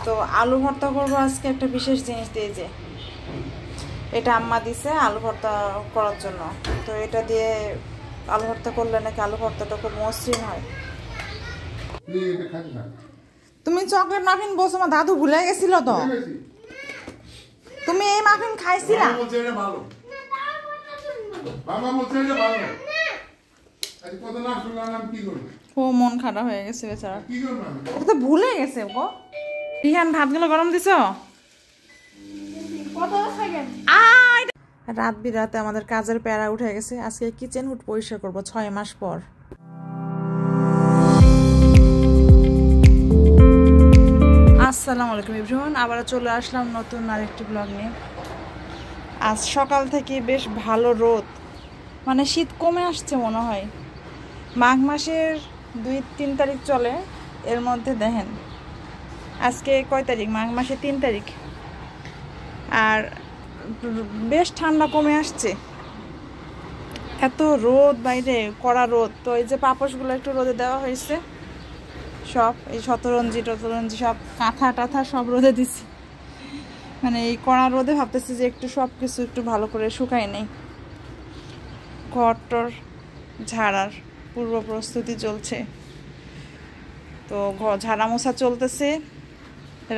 তো আলু ভর্তা করবো আজকে একটা বিশেষ জিনিস দিয়ে, যে এটা আম্মা দিছে আলু ভর্তা করার জন্য। তো এটা দিয়ে আলু ভর্তা করলে নাকি আলু ভর্তাটা খুব মসৃণ হয়। তুমি চকলেট মাফিন বলছো, আমার দাদু ভুলে গেছিল তো। তুমি এই মাফিন খাইছিলা? ও মন খারাপ হয়ে গেছে বেচারা, এটা তো ভুলে গেছে গো। রিহান ভাতগুলো গরম দিছো? রাত বিরাতে আমাদের কাজের প্যারা উঠে গেছে। আজকে কিচেন হুড পরিষ্কার করবো 6 মাস পর। আসসালামু আলাইকুম এভরিওয়ান, আবার চলে আসলাম নতুন আরেকটি ব্লগ নিয়ে। আজ সকাল থেকে বেশ ভালো রোদ, মানে শীত কমে আসছে মনে হয়। মাঘ মাসের 2-3 তারিখ চলে, এর মধ্যে দেখেন আজকে কয় তারিখ, মাঘ মাসের 3 তারিখ, আর বেশ ঠান্ডা কমে আসছে। এত রোদ বাইরে, কড়া রোদ। তো এই যে পাপোশগুলো একটু রোদে দেওয়া হয়েছে, সব এই শতরঞ্জি টতরঞ্জি সব কাঁথা টাথা সব রোদে দিছি। মানে এই কড়া রোদে ভাবতেছি যে একটু সব কিছু একটু ভালো করে শুকাই নেই। ঘরটর ঝাড়ার পূর্ব প্রস্তুতি চলছে, তো ঝাড়া মোছা চলতেছে।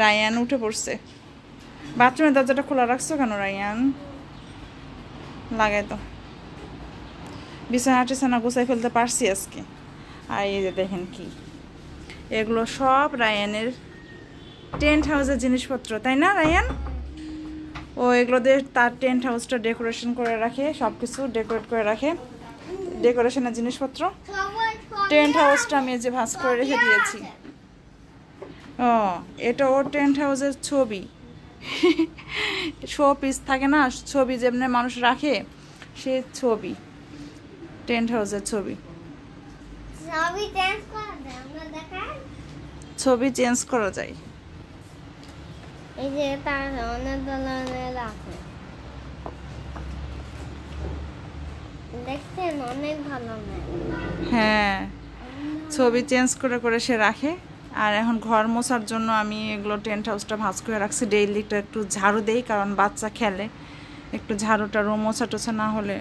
রায়ান উঠে পড়ছে। বাথরুমের দরজাটা খোলা রাখছো কেন রায়ান? লাগাই তো। বিছানা টিছানা গুছাই ফেলতে পারছি আজকে। আর এই যে দেখেন কি, এগুলো সব রায়ানের টেন্ট হাউসের জিনিসপত্র, তাই না রায়ান? ও এগুলো দিয়ে তার টেন্ট হাউসটা ডেকোরেশন করে রাখে, সব কিছু ডেকোরেট করে রাখে, ডেকোরেশনের জিনিসপত্র। টেন্ট হাউসটা আমি যে ভাঁজ করে রেখে দিয়েছি। ও এটা ওর টেন্ট হাউসের ছবি। শো পিস থাকে না, ছবি যেমনি মানুষ রাখে, সে ছবি, টেন্ট হাউসের ছবি। ছবি চেঞ্জ করা যায়। এই যে তার অনেক ধরনের রাখে, দেখছেন অনেক ভালো। হ্যাঁ, ছবি চেঞ্জ করে করে সে রাখে। আর এখন ঘর মোছার জন্য আমি এগুলো টেন্ট হাউসটা ভাঁজ করে রাখছি। ডেইলিটা একটু ঝাড়ু দেই, কারণ বাচ্চা খেলে, একটু ঝাড়ুটা মোছা টোছা না হলে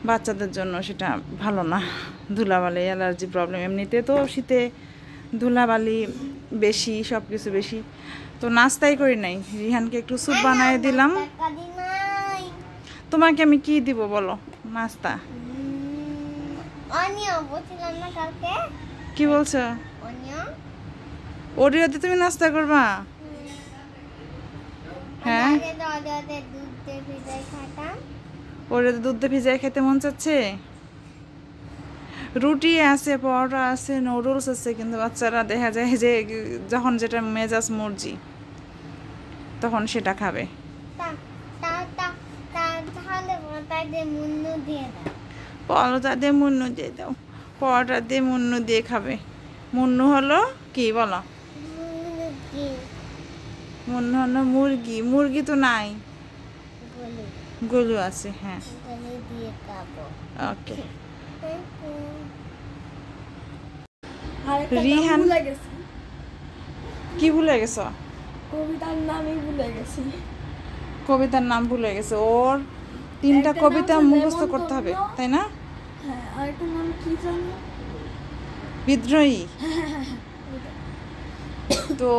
বাচ্চাদের জন্য সেটা ভালো না। ধুলাবালি, অ্যালার্জি প্রবলেম, এমনিতে তো শীতে ধুলাবালি বেশি, সব কিছু বেশি। তো নাস্তাই করি নাই, রিহানকে একটু স্যুপ বানিয়ে দিলাম। তোমাকে আমি কি দিব বলো নাস্তা? কি বলছো? ওরিওতে তুমি নাস্তা করবা? হ্যাঁ, ওরিওতে দুধ দিয়ে ভিজাই খেতে মন চাচ্ছে। রুটি আছে, পরোটা আছে, নুডলস আছে, কিন্তু বাচ্চারা দেখা যায় যে যখন যেটা মেজাজ মর্জি তখন সেটা খাবে। পরোটা দিয়ে মুন্নু দিয়ে দাও, পরোটা দিয়ে মুন্নু দিয়ে খাবে। মুন্নু হলো কি বলো? মুন্নু হলো মুরগি। মুরগি তো নাই, গরু আছে। হ্যাঁ, ওকে। রিহান কি ভুলে গেছ? কবিতার নামই ভুলে গেছি। কবিতার নাম ভুলে গেছে। ওর 3টা কবিতা মুখস্থ করতে হবে, তাই না? হ্যাঁ, আরেকটা নাম কি জানো? বিদ্রোহী। তো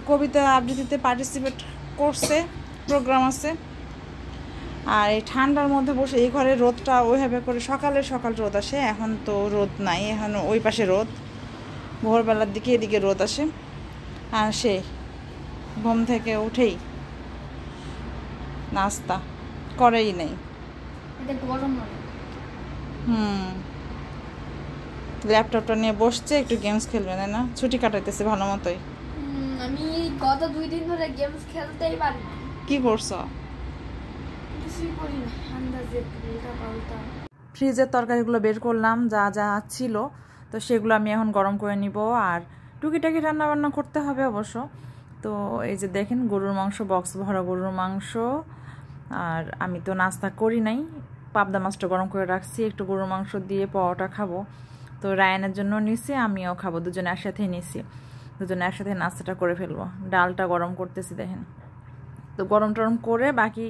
কবিতা আবৃত্তিতে পার্টিসিপেট করছে, প্রোগ্রাম আছে। আর এই ঠান্ডার মধ্যে বসে, এই ঘরে রোদটা ওইভাবে করে সকালে সকাল রোদ আসে, এখন তো রোদ নাই, এখন ওই পাশে রোদ, ভোরবেলার দিকে এদিকে রোদ আসে। আর সে ঘুম থেকে উঠেই নাস্তা করেই নাই। ল্যাপটপটা নিয়ে বসছে, একটু গেমস খেলবে, তাই না? ছুটি কাটাইতেছে ভালো মতোই। আমি গত 2 দিন ধরে গেমস খেলতেই পারি না। কি করছো? কিছুই করি না, আন্দাজে উল্টা পাল্টা। ফ্রিজের তরকারিগুলো বের করলাম, যা যা ছিল, তো সেগুলো আমি এখন গরম করে নিব। আর টুকিটাকি রান্না বান্না করতে হবে অবশ্য। তো এই যে দেখেন, গরুর মাংস, বক্স ভরা গরুর মাংস। আর আমি তো নাস্তা করি নাই, পাবদা মাছটা গরম করে রাখছি, একটু গরুর মাংস দিয়ে পরোটা খাবো। তো রায়ানের জন্য নিছি, আমিও খাবো, দুজনে একসাথেই নিছি। দুজনে একসাথে নাস্তাটা করে ফেলবো। ডালটা গরম করতেছি দেখেন। তো গরম টরম করে বাকি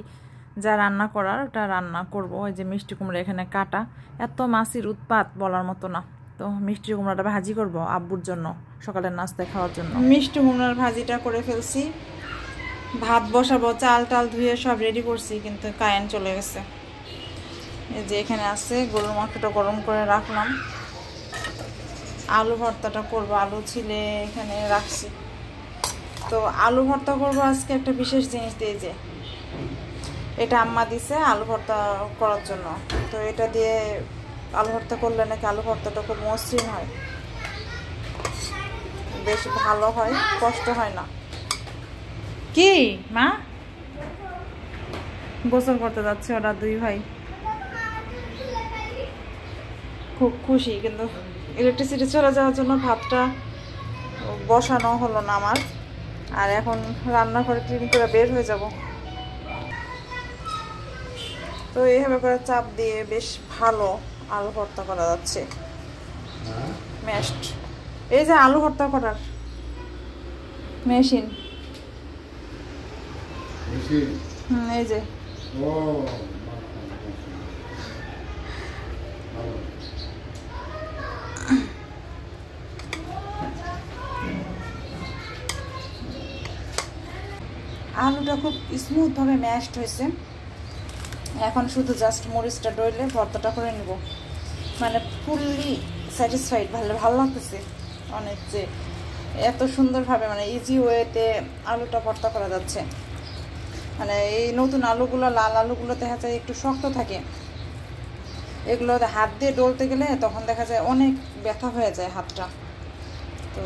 যা রান্না করার ওটা রান্না করব। ওই যে মিষ্টি কুমড়া এখানে কাটা, এত মাছির উৎপাত বলার মতো না। তো মিষ্টি কুমড়াটা ভাজি করব আব্বুর জন্য, সকালের নাস্তায় খাওয়ার জন্য। মিষ্টি কুমড়ার ভাজিটা করে ফেলছি, ভাত বসাবো, চাল টাল ধুয়ে সব রেডি করছি, কিন্তু কারেন্ট চলে গেছে। এই যে এখানে আছে গরুর মাংসটা গরম করে রাখলাম, আলু ভর্তাটা করব, আলু ছিলে এখানে রাখছি। তো আলু ভর্তা করবো আজকে একটা বিশেষ জিনিস দিয়ে, যে এটা আম্মা দিছে আলু ভর্তা করার জন্য। তো এটা দিয়ে আলু ভর্তা করলে নাকি আলু ভর্তাটা খুব মসৃণ হয়, বেশ ভালো হয়, কষ্ট হয় না। কি মা গোসল করতে যাচ্ছে ওরা দুই ভাই, খুব খুশি। কিন্তু ইলেকট্রিসিটি চলে যাওয়ার জন্য ভাতটা বসানো হলো না আমার। আর এখন রান্না করে ক্লিন করে বের হয়ে যাব। তো এইভাবে করে চাপ দিয়ে বেশ ভালো আলু ভর্তা করা যাচ্ছে। ম্যাশড, এই যে আলু ভর্তা করার মেশিন, এই যে আলুটা খুব স্মুথ ভাবে ম্যাশড হয়েছে। এখন শুধু জাস্ট মরিচটা ডইলে ভর্তাটা করে নিব, মানে ফুললি স্যাটিসফাইড। ভালো লাগতেছে অনেক, যে এত সুন্দরভাবে মানে ইজি ওয়েতে আলুটা ভর্তা করা যাচ্ছে। মানে এই নতুন আলুগুলো, লাল আলুগুলো দেখা যায় একটু শক্ত থাকে, এগুলো হাত দিয়ে ডলতে গেলে তখন দেখা যায় অনেক ব্যথা হয়ে যায় হাতটা। তো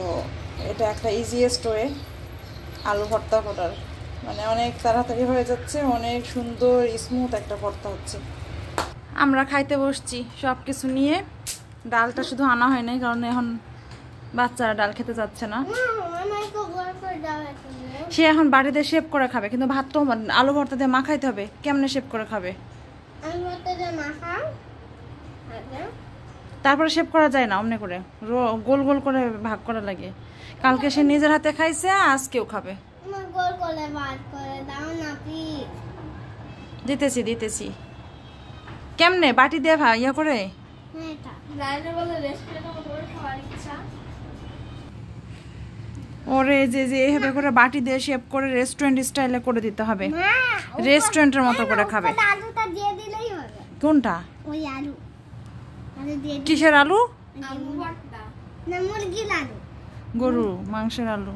এটা একটা ইজিয়েস্ট ওয়ে আলু ভর্তা করার, মানে অনেক তাড়াতাড়ি হয়ে যাচ্ছে, অনেক সুন্দর স্মুথ একটা ভর্তা হচ্ছে। আমরা খাইতে বসছি সব কিছু নিয়ে। ডালটা শুধু আনা হয় নাই, কারণ এখন বাচ্চারা ডাল খেতে যাচ্ছে না। সে এখন বাড়িতে শেপ করে খাবে, কিন্তু ভাত তো আলু ভর্তা দিয়ে মাখাইতে হবে। কেমনে শেপ করে খাবে? তারপরে শেপ করা যায় না, অমনে করে গোল গোল করে ভাগ করা লাগে। কালকে সে নিজের হাতে খাইছে, আজকেও খাবে। দিতেছি কেমনে বাটি দিয়ে ইয়া করে। ওরে যে এইভাবে করে বাটি দিয়ে শেপ করে রেস্টুরেন্ট স্টাইলে করে দিতে হবে, রেস্টুরেন্টের মতো করে খাবে। কোনটা? কিসের আলু? গরু মাংসের আলু।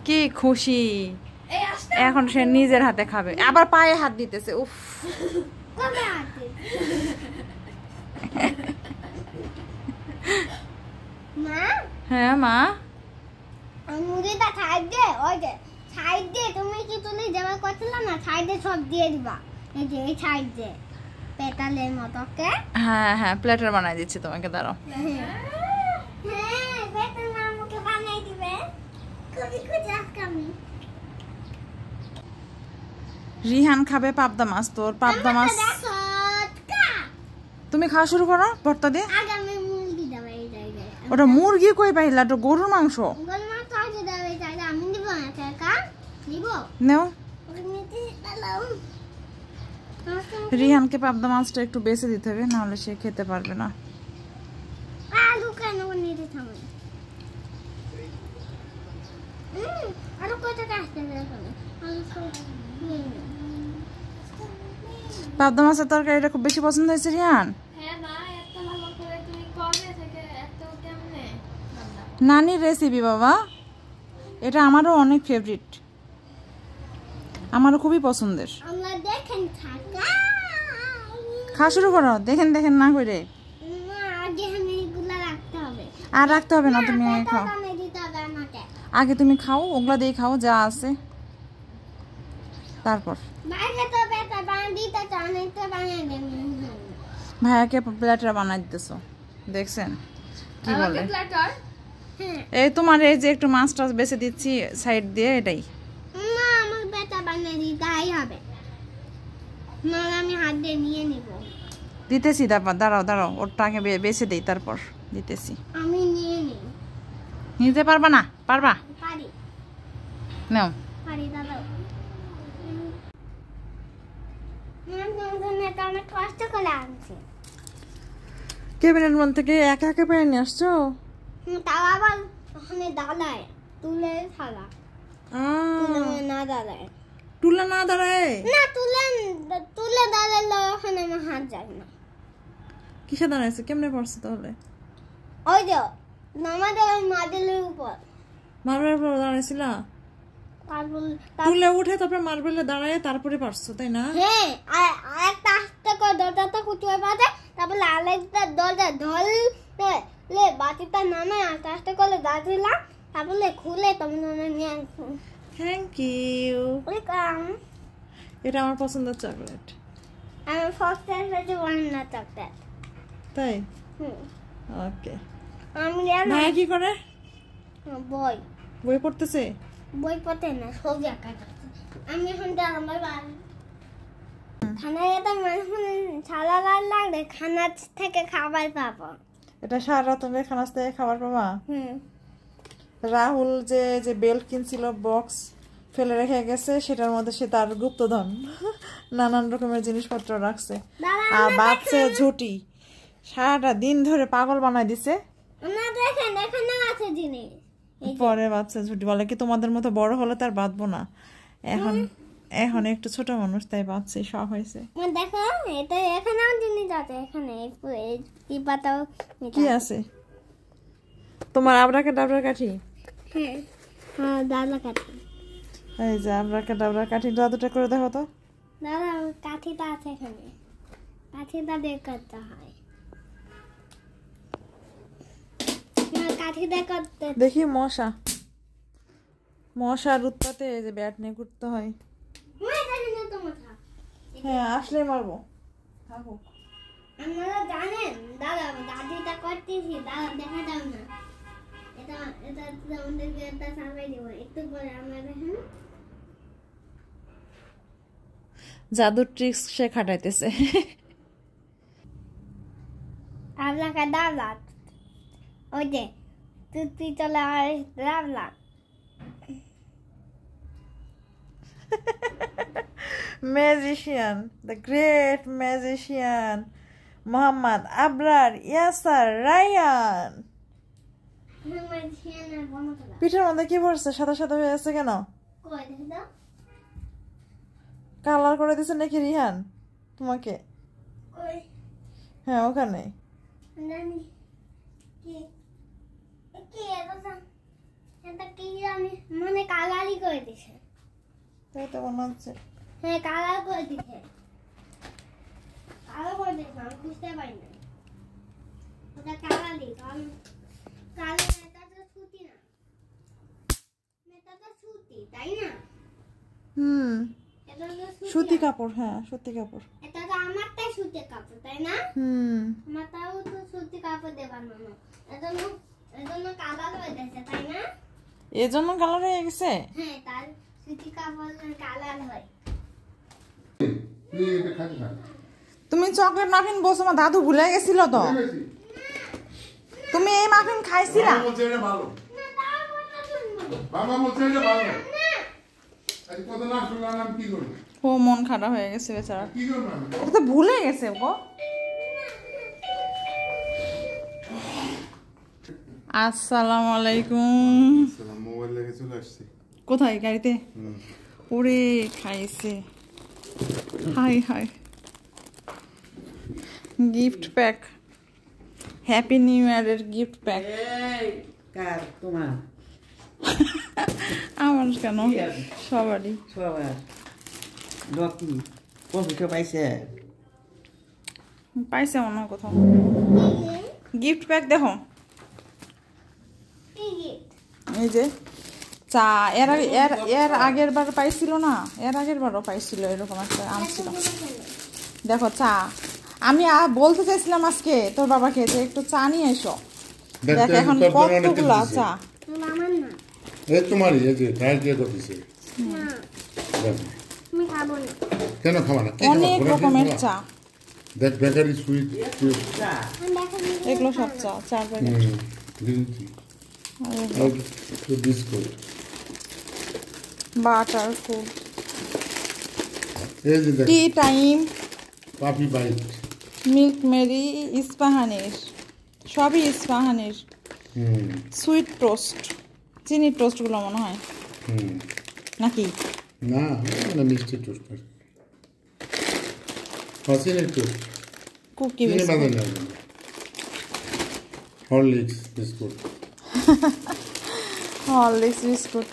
কি খুশি, এখন সে নিজের হাতে খাবে। আবার পায়ে হাত দিতেছে, উফ। হ্যাঁ মা, হ্যাঁ হ্যাঁ প্লেটার বানাই দিচ্ছি তোমাকে, দাঁড়াও। রিহান খাবে পাবদা মাছ। তোর পাবদা মাছ তুমি খাওয়া শুরু করো ভর্তা দিয়ে। ওটা মুরগি কই পাইলা? তো গরুর মাংস। নেও, রিহানকে পাবদা মাছটা একটু বেছে দিতে হবে, নাহলে সে খেতে পারবে না। পাবদা মাছের তরকারিটা খুব বেশি পছন্দ হয়েছে রিহান। নানির রেসিপি বাবা, এটা আমারও অনেক ফেভারিট, আমারও খুবই পছন্দের। খাওয়া শুরু করো। দেখেন না করে আর রাখতে হবে না, তুমি খাও আগে, তুমি খাও, ওগুলা দিয়ে খাও যা আছে, তারপর ভাইয়াকে প্লেটার বানাই দিতেছো, দেখছেন কি বলে। এই তোমার এই যে একটু মাছ টাছ বেছে দিচ্ছি সাইড দিয়ে, এটাই আমি হাত দিয়ে নিয়ে নিব। দিতেছি, তারপর দাঁড়াও দাঁড়াও, ওরটা আগে বেছে দেই, তারপর দিতেছি। আমি নিয়ে নিই। নিতে পারবা না? পারবা? পারি। নাও। পারি দাদা। অনেক কষ্ট করে আনছি। ক্যাবিনেট মন থেকে একা একা পেয়ে নিয়ে আসছো? তাও আবার ওখানে দাঁড়ায়, তুলে ছাড়া। না দাঁড়ায়। তুলে না দাঁড়ায়? না, তুলে দাঁড়ালে ওখানে আমার হাত যায় না। কিসে দাঁড়াইছে? কেমনে পড়ছে তাহলে? ওই যে আমাদের মার্বেলের উপর। মার্বেলের উপর দাঁড়াইছিল? তুলে উঠে তারপরে মার্বেলে দাঁড়ায় তারপরে পারছো, তাই না? হ্যাঁ, আর একটা আস্তে করে দরজাটা কুচুয়ে পাতে, তারপরে আরেকটা দরজা ধরলে বাতিটা নামে আস্তে আস্তে করে দাঁড়িয়েছিলাম, তারপরে খুলে তোমরা নিয়ে আসো। Thank you. ওয়েলকাম। এটা আমার পছন্দের চকলেট। আমার ফার্স্ট টাইম হচ্ছে ভ্যানিলা চকলেট। তাই? ওকে। আমি ভাইয়া কি করে? বই পড়তেছে? বই পড়তে না, ছবি আঁকা করছে। আমি এখন আমার বাড়ি খানা এটা মানে ছাড়া লাগলে খানা থেকে খাবার পাবো। এটা সারা রাত খানা থেকে খাবার পাবা? রাহুল যে বেল্ট কিনছিল, বক্স ফেলে রেখে গেছে, সেটার মধ্যে সে তার গুপ্তধন নানান রকমের জিনিসপত্র রাখছে। আর বাচ্চা ঝুটি সারাটা দিন ধরে পাগল বানাই দিছে। পরে বাচ্চা ঝুটি বলে কি তোমাদের মতো বড় হলে তার বাঁধবো না, এখন একটু ছোট মানুষ তাই বাচ্চা শখ হয়েছে। দেখো এটা এখানেও জিনিস আছে, এখানে এই পাতাও কি আছে তোমার? আবরাকে ডাবরা কাঠি? হ্যাঁ ডাবরা কাঠি। এই যে আবরাকে ডাবরা কাঠি, দাদুটা করে দেখো তো। দাদা কাঠিটা আছে এখানে, কাঠিটা বের করতে হয়। দেখি মশার উৎপাতে যে ব্যাট নিয়ে ঘুরতে হয়। হ্যাঁ, আসলে মারবো। আপনারা জানেন দাদা দাদিটা করতেছি, দাদা দেখা দাও না, এটা আমাদেরকে একটা সার্ভে দিব একটু পরে। আমরা দেখেন জাদুর ট্রিক্স সে খাটাইতেছে। আপনাকে দাদা ওই যে তুই চলে আসলা। Magician, the great magician Mohammad Abrar Yasar Rayan. পিঠের মধ্যে কি পড়ছে? সাদা সাদা হয়ে আছে কেন? কালার করে দিছে নাকি রিহান তোমাকে? হ্যাঁ, ওখানে। মানে কালারই করে দিছে, তাই তো মনে হচ্ছে। হ্যাঁ কালার করে দিছে, কালো করে দিছে, আমি বুঝতে পারি না ওটা কালারই। কালো এটা তো সুতি না, এটা তো সুতি, তাই না? সুতি কাপড়। হ্যাঁ, সুতি কাপড়। এটা তো আমারটাই সুতি কাপড়, তাই না? আমারটাও তো সুতি কাপড় দিয়ে বানানো, এজন্য কালার হয়ে গেছে, তাই না? এজন্য কালার হয়ে গেছে। হ্যাঁ, তার সুতি কাপড় কালার হয়। তুমি চকলেট মাফিন বলছো, আমার দাদু ভুলে গেছিল তো। তুমি এই মাফিন খাইছিলা? ও মন খারাপ হয়ে গেছে বেচারা, এটা তো ভুলে গেছে গো। আসসালামু আলাইকুম। মোবাইল লেগে চলে আসছে। কোথায়? গাড়িতে? ওরে খাইছে। High high, gift pack, happy new ইয়ারের গিফট প্যাক। তোমার আমার কেন? সবারই। সবার ডকি কম্পিউটার পাইছে মনে হয় কোথাও গিফট প্যাক। দেখো এই যে চা, এর আগের বার পাইছিল না, এর আগের বারও পাইছিল এরকম একটা আনছিল। দেখো চা, আমি বলতে চাইছিলাম আজকে তোর বাবাকে যে একটু চা নিয়ে এসো। দেখ এখন কতগুলা চা। তোমারই এই যে টায়ার দিয়ে করতেছে। আমি খাবো না। কেন খাবো না? অনেক রকমের চা। দেখ বেকারি সুইট চা এগুলো সব চা 4 প্যাকেট গ্রিন টি আর একটু বিস্কুট বাটার ফুড এই যে দেখ টি টাইম পাপি বাইট মিল্ক মেরি ইস্পাহানির সবই ইস্পাহানির সুইট টোস্ট চিনি টোস্টগুলো মনে হয় নাকি না না মিষ্টি টোস্ট ফাসিনের টোস্ট কুকি চিনি বিস্কুট বাদাম লাগে Horlicks biscuit Horlicks biscuit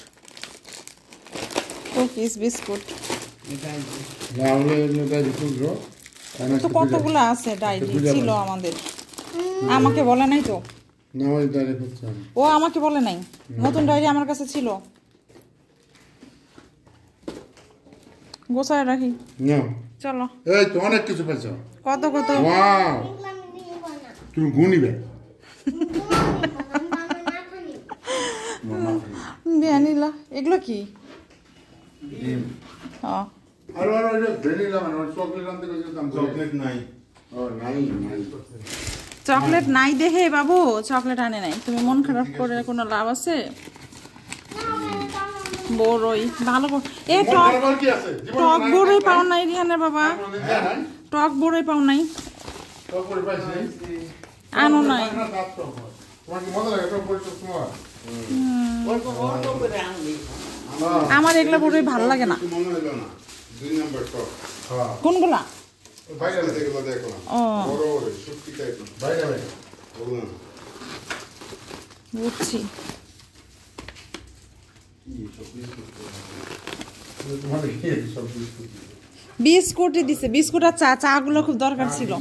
cookies biscuit Rahul এগুলোটা বিস্কুট রো তো কতগুলো আছে ডায়েরি ছিল আমাদের আমাকে বলে নাই তো না ওই দাঁড়িয়ে করছে ও আমাকে বলে নাই নতুন ডায়েরি আমার কাছে ছিল গোছায় রাখি না চলো এই তো অনেক কিছু পাইছো কত কত ওয়াও তুমি গুনিবে ভ্যানিলা এগুলো কি ও আর ওই ভ্যানিলা মানে চকলেট আনতে গেছে দাম চকলেট নাই ও নাই নাই চকলেট নাই দেখে বাবু চকলেট আনে নাই তুমি মন খারাপ করে কোনো লাভ আছে বড়ই ভালো এ টক কি আছে টক বড়ই পাও নাই রিহানে বাবা টক বড়ই পাও নাই টক করে পাইছি আনো নাই তোমার কি মজা লাগে টক করে তোমার অল্প অল্প করে আনবি আমার এগুলা বড়ই ভালো লাগে না মনে হলো না 2 নাম্বার টক হ্যাঁ কোনগুলা বাইরে দেখো দেখলাম ও বড় বড় সত্যি টাইপ বাইরে বাইরে বলুন বুঝছি তোমার কি সব বিস্কুট বিস্কুটই দিছে বিস্কুট আর চা চা গুলো খুব দরকার ছিল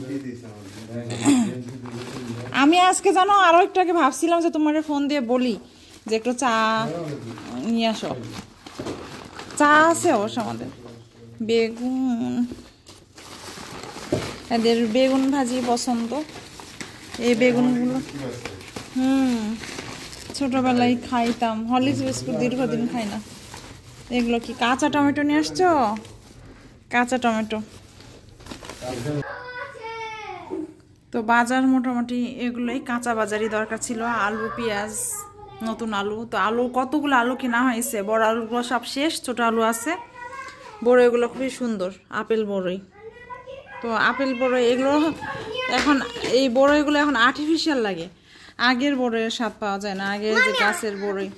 আমি আজকে জানো আরো একটু আগে ভাবছিলাম যে তোমার ফোন দিয়ে বলি যে একটু চা নিয়ে আসো চা আছে অবশ্য আমাদের বেগুন এদের বেগুন ভাজি পছন্দ এই বেগুনগুলো ছোটবেলায় খাইতাম হরলিক্স বিস্কুট দীর্ঘদিন খাই না এগুলো কি কাঁচা টমেটো নিয়ে আসছো কাঁচা টমেটো তো বাজার মোটামুটি এগুলোই কাঁচা বাজারই দরকার ছিল আলু পেঁয়াজ নতুন আলু তো আলু কতগুলো আলু কেনা হয়েছে বড় আলুগুলো সব শেষ ছোট আলু আছে বড় এগুলো খুবই সুন্দর আপেল বড়ই তো আপেল বড়ই এগুলো এখন এই বড়ইগুলো এখন আর্টিফিশিয়াল লাগে আগের বড়ইয়ের স্বাদ পাওয়া যায় না আগের যে গাছের বড়ই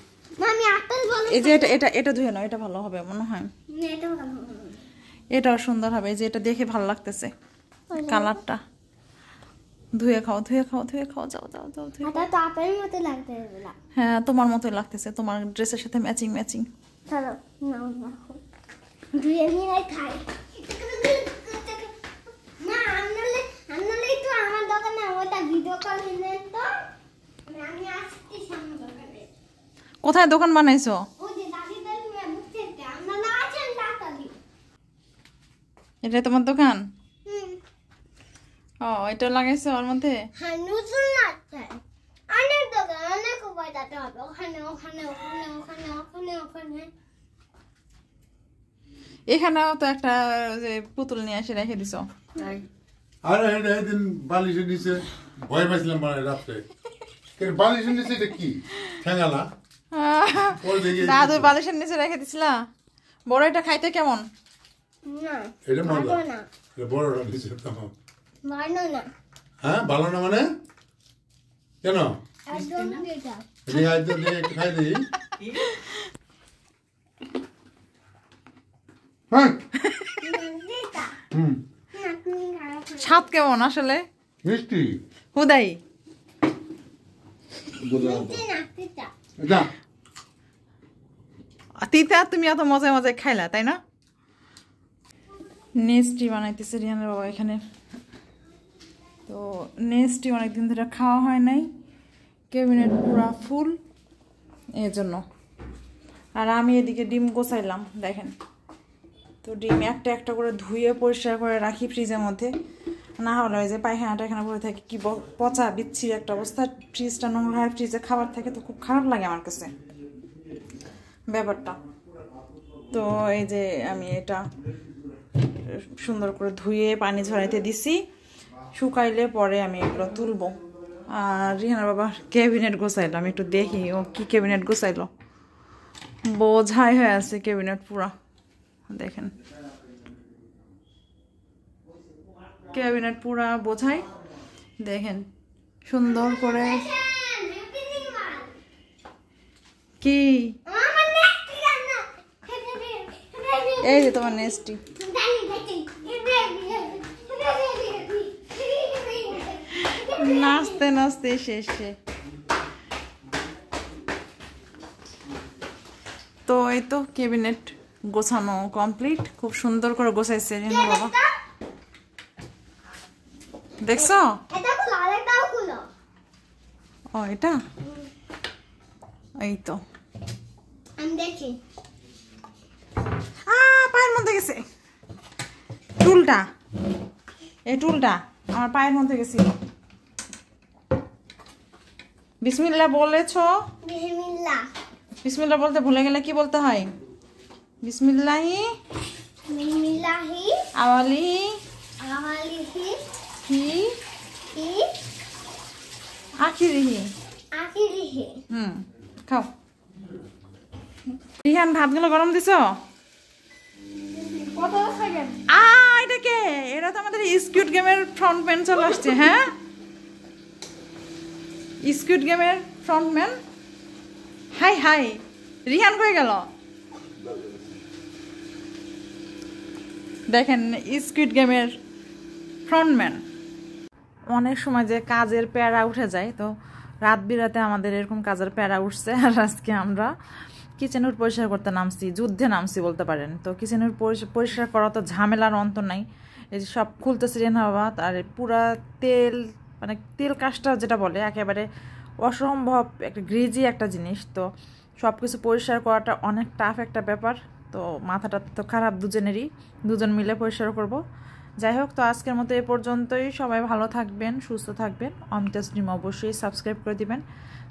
মামি আপেল বলে এই যে এটা এটা এটা ধুয়ে নাও এটা ভালো হবে মনে হয় না এটা ভালো হবে এটাও সুন্দর হবে এই যে এটা দেখে ভালো লাগতেছে কালারটা ধুয়ে খাও ধুয়ে খাও ধুয়ে খাও যাও যাও যাও ধুয়ে এটা তো আপেলের মতো লাগতে হবে হ্যাঁ তোমার মতোই লাগতেছে তোমার ড্রেসের সাথে ম্যাচিং ম্যাচিং চলো নাও নাও ধুয়ে নিয়ে খাই না আনলে তো আমার দোকানে ওটা ভিডিও কল নিলেন তো আমি আসছি সামনে দোকানে কোথায় দোকান বানাইছো ওই যে দাদিদের মেয়ে বুঝতে আমরা আছেন টাকালি এটাই তোমার দোকান হুম ও এটা লাগাইছো ওর মধ্যে হ্যাঁ নতুন লাগছে অনেক দোকান অনেক উপায় যেতে হবে ওখানে ওখানে ওখানে ওখানে ওখানে ওখানে এখানেও তো একটা যে পুতুল নিয়ে এসে রেখে দিছো আরে এটা একদিন বালিশের নিচে ভয় পাইছিলাম মানে রাত্রে বালিশের নিচে এটা কি ঠেঙ্গালা দাদু বালিশের নিচে রেখে দিছিলা বড় এটা খাইতে কেমন না এটা মজা ভালো না এটা বড় নিচে তোমার ভালো না হ্যাঁ ভালো না মানে কেন একদম এটা এটা খাইতে দিয়ে একটু খাই দিই হ্যাঁ এটা হুম না তুমি খাও স্বাদ কেমন আসলে মিষ্টি হুদাই না এটা এটা তিতা তুমি এত মজায় মজায় খাইলা তাই না নেস্টি বানাইতেছে রিয়ানের বাবা এখানে তো নেস্টি অনেকদিন ধরে খাওয়া হয় নাই ক্যাবিনেট পুরা ফুল এই জন্য আর আমি এদিকে ডিম গোছাইলাম দেখেন তো ডিম একটা একটা করে ধুয়ে পরিষ্কার করে রাখি ফ্রিজের মধ্যে না হলে ওই যে পায়খানা টায়খানা পরে থাকে কি পচা বিচ্ছিরি একটা অবস্থা ফ্রিজটা নোংরা হয় ফ্রিজে খাবার থাকে তো খুব খারাপ লাগে আমার কাছে ব্যাপারটা তো এই যে আমি এটা সুন্দর করে ধুয়ে পানি ঝরাইতে দিছি শুকাইলে পরে আমি এগুলো তুলবো। আর রিহানার বাবা ক্যাবিনেট গোছাইলো, আমি একটু দেখি ও কি ক্যাবিনেট গোছাইলো। বোঝাই হয়ে আছে ক্যাবিনেট পুরা, দেখেন ক্যাবিনেট পুরা বোঝাই, দেখেন সুন্দর করে। কি এই যে তোমার নেস্টি, নাচতে নাচতে শেষে। তো এই তো ক্যাবিনেট গোছানো কমপ্লিট, খুব সুন্দর করে গোছাইছে রিহানা বাবা, দেখছো? ও এটা এই তো আমি দেখি পায়ের মধ্যে গেছে টুলটা, এই টুলটা আমার পায়ের মধ্যে গেছিল। বিসমিল্লাহ বলেছো? বিসমিল্লাহ। বিসমিল্লাহ বলতে ভুলে গেলে কি বলতে হয়? বিসমিল্লাহি বিসমিল্লাহি আওয়ালিহি আওয়ালিহি ফি ফি আখিরিহি। আখিরিহি। খাও। রিহান ভাতগুলো গরম দিছো? কত সেকেন্ড? এটা কে? এটা তো আমাদের স্কুইড গেমের ফ্রন্টম্যান চলে আসছে। হ্যাঁ, স্কুইড গেমের ফ্রন্টম্যান। হাই হাই, রিহান হয়ে গেল। দেখেন স্কুইড গেমের ফ্রন্টম্যান। অনেক সময় যে কাজের প্যারা উঠে যায়, তো রাত বিরাতে আমাদের এরকম কাজের প্যারা উঠছে। আর আজকে আমরা কিচেনের পরিষ্কার করতে নামছি, যুদ্ধে নামছি বলতে পারেন। তো কিচেনের পরিষ্কার করা তো ঝামেলার অন্ত নাই। এই যে সব খুলতেছে রিহানা বাবা, আর পুরা তেল, মানে তেল কাজটা যেটা বলে একেবারে অসম্ভব একটা গ্রিজি একটা জিনিস। তো সব কিছু পরিষ্কার করাটা অনেক টাফ একটা ব্যাপার। তো মাথাটা তো খারাপ দুজনেরই, দুজন মিলে পরিষ্কার করব। যাই হোক, তো আজকের মতো এ পর্যন্তই। সবাই ভালো থাকবেন, সুস্থ থাকবেন। অমিতা স্ট্রিম অবশ্যই সাবস্ক্রাইব করে দিবেন।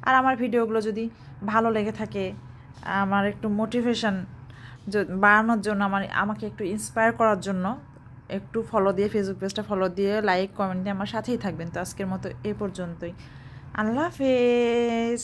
আর আমার ভিডিওগুলো যদি ভালো লেগে থাকে, আমার একটু মোটিভেশন বাড়ানোর জন্য, আমাকে একটু ইন্সপায়ার করার জন্য একটু ফলো দিয়ে, ফেসবুক পেজটা ফলো দিয়ে, লাইক কমেন্ট দিয়ে আমার সাথেই থাকবেন। তো আজকের মতো এ পর্যন্তই। আল্লাহ হাফেজ।